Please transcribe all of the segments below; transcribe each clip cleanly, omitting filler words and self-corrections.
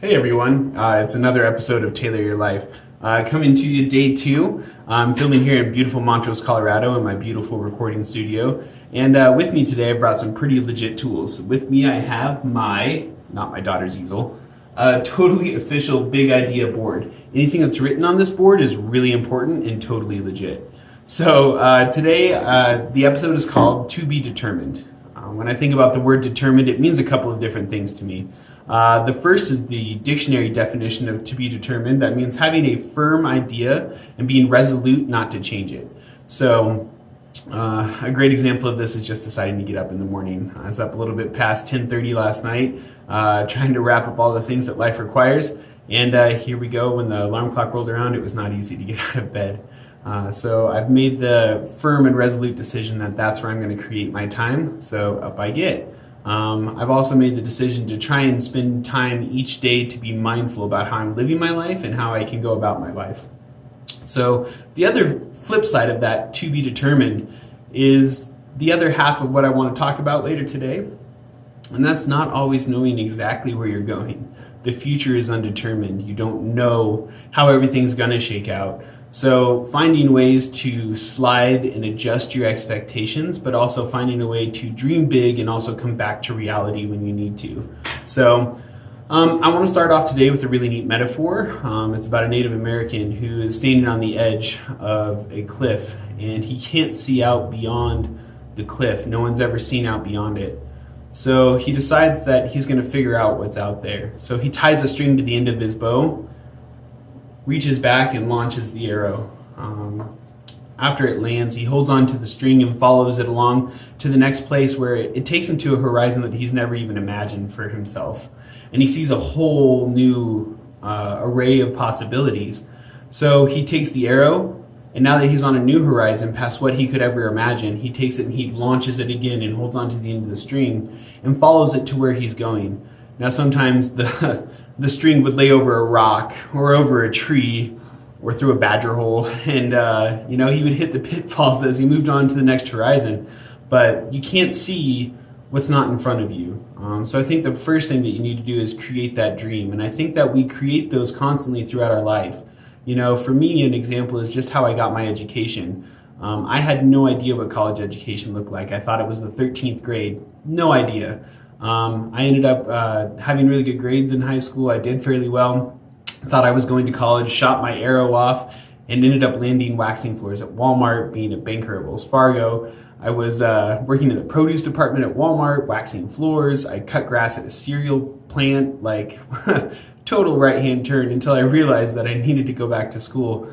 Hey everyone, it's another episode of Taylor Your Life. Coming to you day 2. I'm filming here in beautiful Montrose, Colorado in my beautiful recording studio. And with me today I brought some pretty legit tools. With me I have not my daughter's easel, totally official big idea board. Anything that's written on this board is really important and totally legit. So today the episode is called To Be Determined. When I think about the word determined, it means a couple of different things to me. The first is the dictionary definition of to be determined. That means having a firm idea and being resolute not to change it. So a great example of this is just deciding to get up in the morning. I was up a little bit past 10:30 last night, trying to wrap up all the things that life requires. And here we go. When the alarm clock rolled around, it was not easy to get out of bed. So I've made the firm and resolute decision that that's where I'm going to create my time. So up I get. I've also made the decision to try and spend time each day to be mindful about how I'm living my life and how I can go about my life. So the other flip side of that to be determined is the other half of what I want to talk about later today. And that's not always knowing exactly where you're going. The future is undetermined. You don't know how everything's going to shake out. So finding ways to slide and adjust your expectations, but also finding a way to dream big and also come back to reality when you need to. So I want to start off today with a really neat metaphor. It's about a Native American who is standing on the edge of a cliff and he can't see out beyond the cliff. No one's ever seen out beyond it. So he decides that he's going to figure out what's out there. So he ties a string to the end of his bow, reaches back and launches the arrow. After it lands, he holds on to the string and follows it along to the next place where it takes him to a horizon that he's never even imagined for himself. And he sees a whole new array of possibilities. So he takes the arrow, and now that he's on a new horizon past what he could ever imagine, he takes it and he launches it again and holds on to the end of the string and follows it to where he's going. Now sometimes the string would lay over a rock or over a tree or through a badger hole, and he would hit the pitfalls as he moved on to the next horizon. But you can't see what's not in front of you. So I think the first thing that you need to do is create that dream, and I think that we create those constantly throughout our life. For me, an example is just how I got my education. I had no idea what college education looked like. I thought it was the 13th grade. No idea. I ended up having really good grades in high school. I did fairly well. Thought I was going to college, shot my arrow off, and ended up landing waxing floors at Walmart, being a banker at Wells Fargo. I was working in the produce department at Walmart, waxing floors. I cut grass at a cereal plant, like total right-hand turn, until I realized that I needed to go back to school.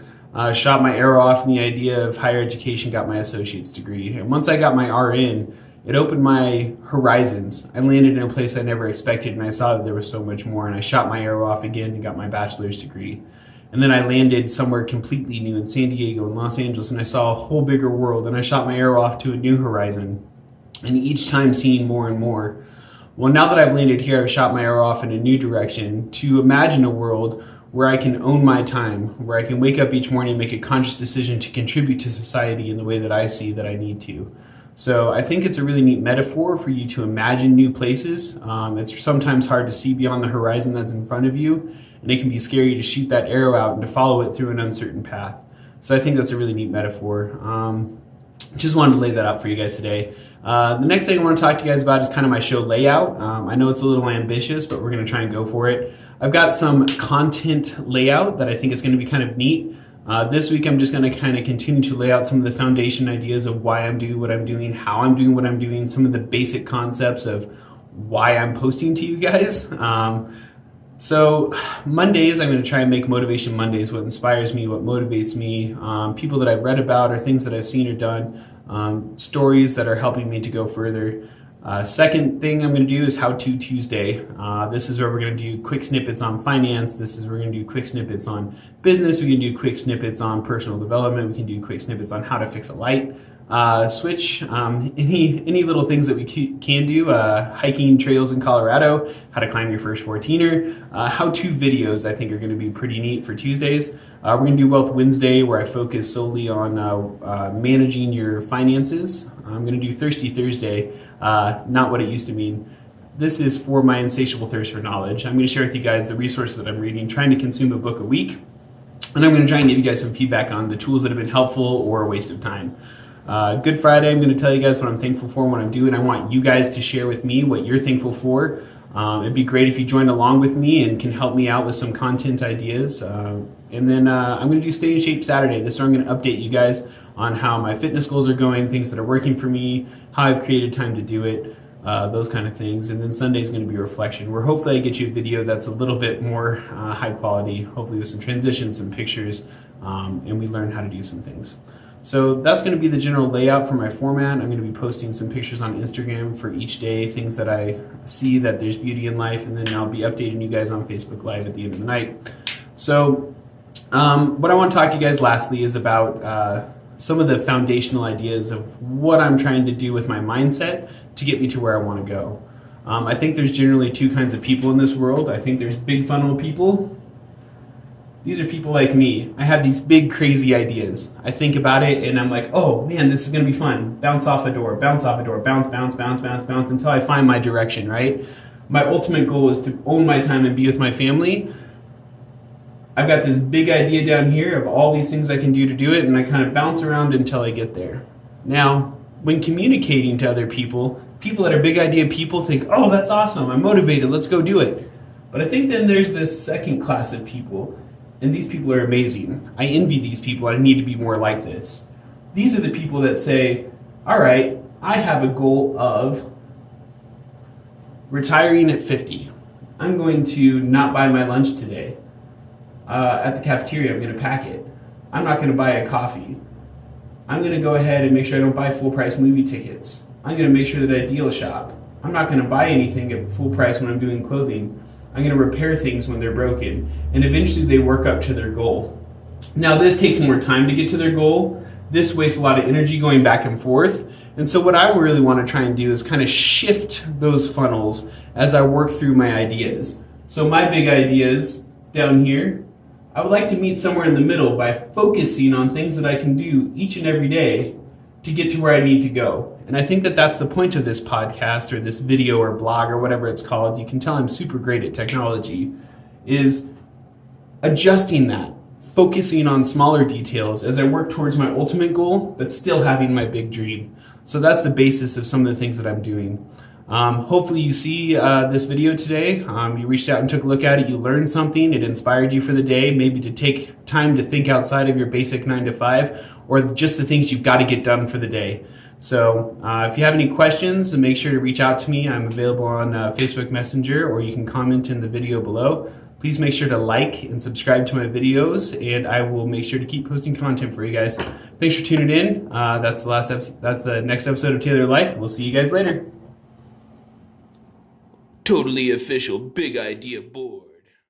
Shot my arrow off in the idea of higher education, got my associate's degree. And once I got my RN, it opened my horizons. I landed in a place I never expected, and I saw that there was so much more, and I shot my arrow off again and got my bachelor's degree. And then I landed somewhere completely new in San Diego and Los Angeles, and I saw a whole bigger world, and I shot my arrow off to a new horizon, and each time seeing more and more. Well, now that I've landed here, I've shot my arrow off in a new direction to imagine a world where I can own my time, where I can wake up each morning and make a conscious decision to contribute to society in the way that I see that I need to. So I think it's a really neat metaphor for you to imagine new places. It's sometimes hard to see beyond the horizon that's in front of you, and it can be scary to shoot that arrow out and to follow it through an uncertain path. So I think that's a really neat metaphor. Just wanted to lay that out for you guys today. The next thing I want to talk to you guys about is kind of my show layout. I know it's a little ambitious, but we're going to try and go for it. I've got some content layout that I think is going to be kind of neat. This week I'm just going to kind of continue to lay out some of the foundation ideas of why I'm doing what I'm doing, how I'm doing what I'm doing, some of the basic concepts of why I'm posting to you guys. So Mondays, I'm going to try and make Motivation Mondays, what inspires me, what motivates me, people that I've read about or things that I've seen or done, stories that are helping me to go further. Second thing I'm going to do is How To Tuesday. This is where we're going to do quick snippets on finance. This is where we're going to do quick snippets on business. We can do quick snippets on personal development. We can do quick snippets on how to fix a light switch. Any little things that we can do. Hiking trails in Colorado, how to climb your first 14er. How-to videos I think are going to be pretty neat for Tuesdays. We're going to do Wealth Wednesday, where I focus solely on managing your finances. I'm going to do Thirsty Thursday, not what it used to mean. this is for my insatiable thirst for knowledge. I'm going to share with you guys the resources that I'm reading, trying to consume a book a week. And I'm going to try and give you guys some feedback on the tools that have been helpful or a waste of time. Good Friday, I'm going to tell you guys what I'm thankful for, what I'm doing. I want you guys to share with me what you're thankful for. It'd be great if you joined along with me and can help me out with some content ideas. And then I'm going to do Stay in Shape Saturday. This is where I'm going to update you guys on how my fitness goals are going, things that are working for me, how I've created time to do it, those kind of things. And then Sunday is going to be reflection, where hopefully I get you a video that's a little bit more high quality, hopefully with some transitions, some pictures, and we learn how to do some things. So that's going to be the general layout for my format. I'm going to be posting some pictures on Instagram for each day, things that I see that there's beauty in life, and then I'll be updating you guys on Facebook Live at the end of the night. So what I want to talk to you guys lastly is about some of the foundational ideas of what I'm trying to do with my mindset to get me to where I want to go. I think there's generally two kinds of people in this world. I think there's big funnel people. These are people like me. I have these big crazy ideas. I think about it and I'm like, oh man, this is gonna be fun. Bounce off a door, bounce off a door, bounce, bounce, bounce, bounce, bounce until I find my direction, right? My ultimate goal is to own my time and be with my family. I've got this big idea down here of all these things I can do to do it, and I kind of bounce around until I get there. Now, when communicating to other people, people that are big idea people think, oh, that's awesome, I'm motivated, let's go do it. But I think then there's this second class of people, and these people are amazing. I envy these people, I need to be more like this. These are the people that say, all right, I have a goal of retiring at 50. I'm going to not buy my lunch today. At the cafeteria, I'm going to pack it. I'm not going to buy a coffee. I'm going to go ahead and make sure I don't buy full price movie tickets. I'm going to make sure that I deal shop. I'm not going to buy anything at full price when I'm doing clothing. I'm going to repair things when they're broken. And eventually they work up to their goal. Now this takes more time to get to their goal. This wastes a lot of energy going back and forth. And so what I really want to try and do is kind of shift those funnels as I work through my ideas. So my big ideas down here, I would like to meet somewhere in the middle by focusing on things that I can do each and every day to get to where I need to go. And I think that that's the point of this podcast or this video or blog or whatever it's called. You can tell I'm super great at technology, is adjusting that, focusing on smaller details as I work towards my ultimate goal, but still having my big dream. So that's the basis of some of the things that I'm doing. Hopefully you see this video today. You reached out and took a look at it. You learned something. It inspired you for the day, maybe to take time to think outside of your basic 9 to 5 or just the things you've got to get done for the day. So if you have any questions, make sure to reach out to me. I'm available on Facebook Messenger, or you can comment in the video below. Please make sure to like and subscribe to my videos, and I will make sure to keep posting content for you guys. Thanks for tuning in. That's the next episode of Taylor Your Life. We'll see you guys later. Totally official Big Idea Boy.